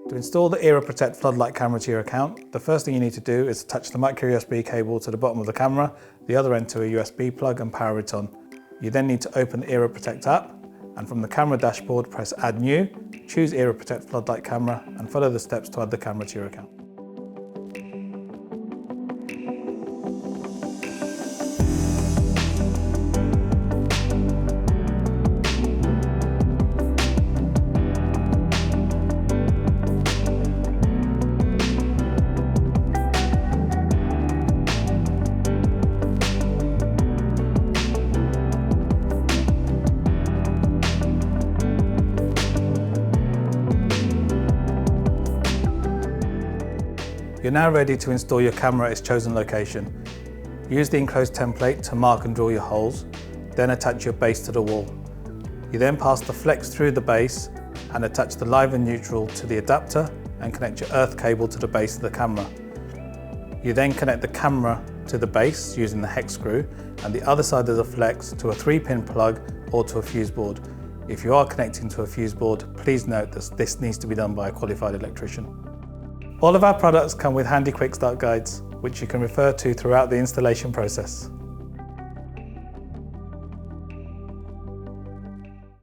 To install the ERA Protect Floodlight Camera to your account, the first thing you need to do is attach the micro USB cable to the bottom of the camera, the other end to a USB plug and power it on. You then need to open the ERA Protect app, and from the camera dashboard press Add New, choose ERA Protect Floodlight Camera and follow the steps to add the camera to your account. You're now ready to install your camera at its chosen location. Use the enclosed template to mark and drill your holes, then attach your base to the wall. You then pass the flex through the base and attach the live and neutral to the adapter and connect your earth cable to the base of the camera. You then connect the camera to the base using the hex screw and the other side of the flex to a 3-pin plug or to a fuse board. If you are connecting to a fuse board, please note that this needs to be done by a qualified electrician. All of our products come with handy quick start guides, which you can refer to throughout the installation process.